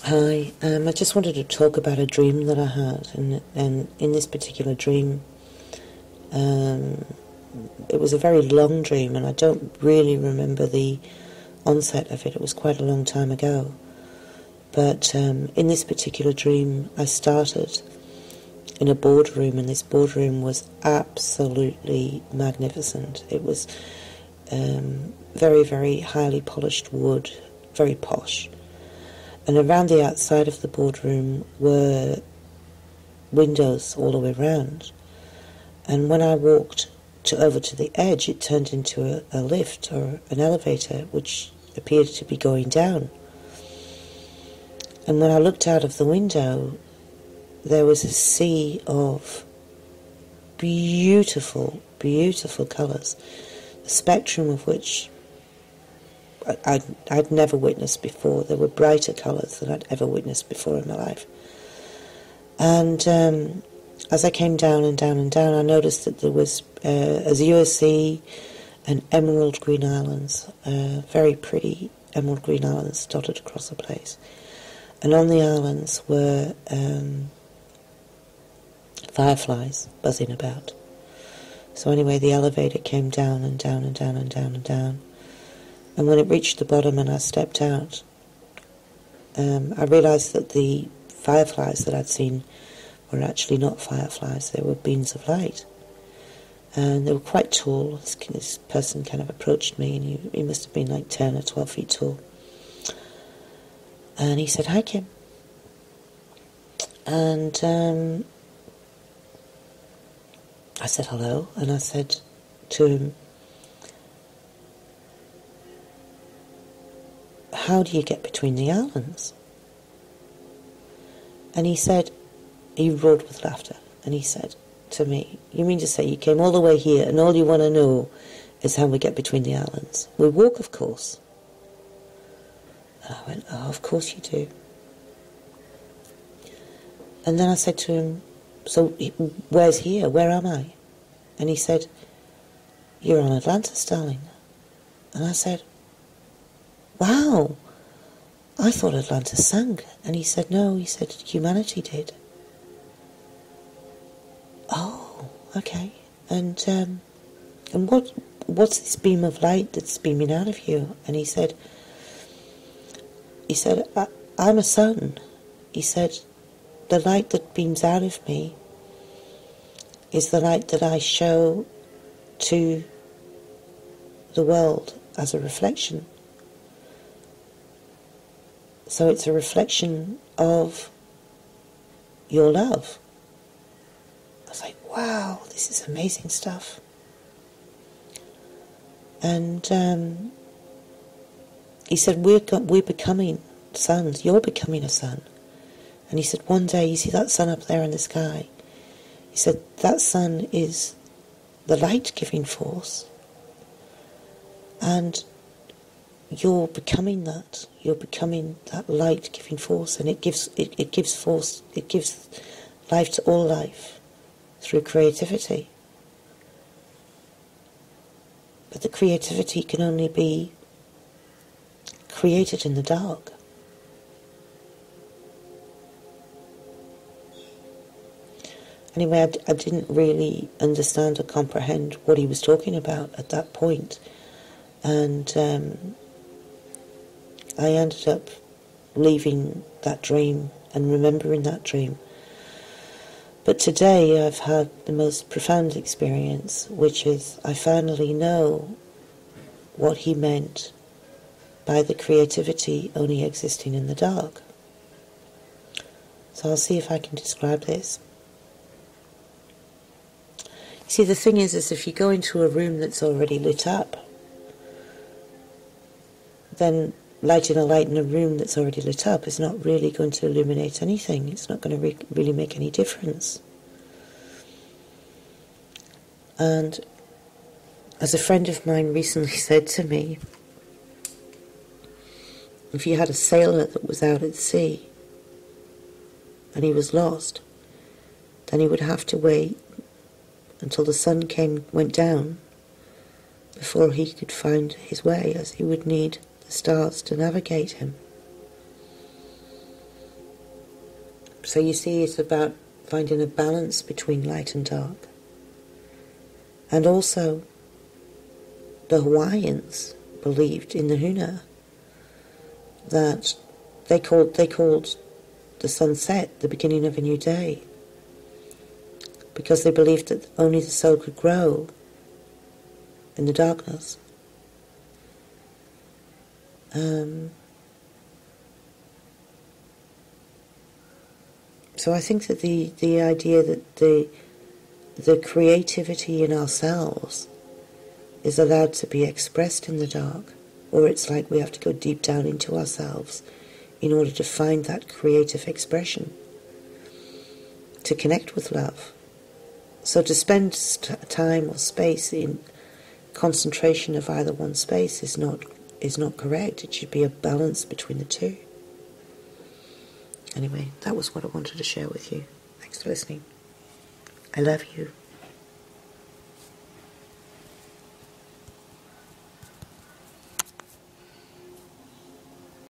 Hi, I just wanted to talk about a dream that I had, and in this particular dream, it was a very long dream, and I don't really remember the onset of it. It was quite a long time ago. But in this particular dream, I started in a boardroom, and this boardroom was absolutely magnificent. It was very, very highly polished wood, very posh. And around the outside of the boardroom were windows all the way around. And when I walked over to the edge, it turned into a lift or an elevator, which appeared to be going down. And when I looked out of the window, there was a sea of beautiful, beautiful colours, the spectrum of which I'd never witnessed before. There were brighter colours than I'd ever witnessed before in my life. And as I came down and down and down, I noticed that there was azure sea and emerald green islands, very pretty emerald green islands dotted across the place. And on the islands were fireflies buzzing about. So anyway, the elevator came down and down and down and down and down. And when it reached the bottom and I stepped out, I realised that the fireflies that I'd seen were actually not fireflies, they were beams of light. And they were quite tall. This person kind of approached me, and he must have been like 10 or 12 feet tall. And he said, "Hi, Kim." And I said hello, and I said to him, "How do you get between the islands?" And he roared with laughter, and he said to me, "You mean to say you came all the way here and all you want to know is how we get between the islands? We walk, of course." And I went, "Oh, of course you do." And then I said to him, "So where's here? Where am I?" And he said, "You're on Atlantis, darling." And I said, "Wow, I thought Atlantis sank." And he said, "No," he said, "humanity did." "Oh, okay. And what's this beam of light that's beaming out of you?" And he said, "I'm a sun." He said, "The light that beams out of me is the light that I show to the world as a reflection. So it's a reflection of your love." I was like, wow, this is amazing stuff. And he said, we're becoming suns. You're becoming a sun. And he said, one day, you see that sun up there in the sky? He said, that sun is the light-giving force. And you're becoming that. You're becoming that light-giving force, and it gives force. It gives life to all life through creativity. But the creativity can only be created in the dark. Anyway, I didn't really understand or comprehend what he was talking about at that point. And I ended up leaving that dream and remembering that dream. But today I've had the most profound experience, which is I finally know what he meant by the creativity only existing in the dark. So I'll see if I can describe this. See, the thing is if you go into a room that's already lit up, then lighting a light in a room that's already lit up is not really going to illuminate anything. It's not going to really make any difference. And as a friend of mine recently said to me, if you had a sailor that was out at sea and he was lost, then he would have to wait until the sun went down before he could find his way, as he would need the stars to navigate him. So you see, it's about finding a balance between light and dark. And also, the Hawaiians believed in the Huna that they called the sunset the beginning of a new day, because they believed that only the soul could grow in the darkness. So I think that the idea that the creativity in ourselves is allowed to be expressed in the dark, or it's like we have to go deep down into ourselves in order to find that creative expression, to connect with love. So to spend time or space in concentration of either one space is not correct. It should be a balance between the two. Anyway, that was what I wanted to share with you. Thanks for listening. I love you.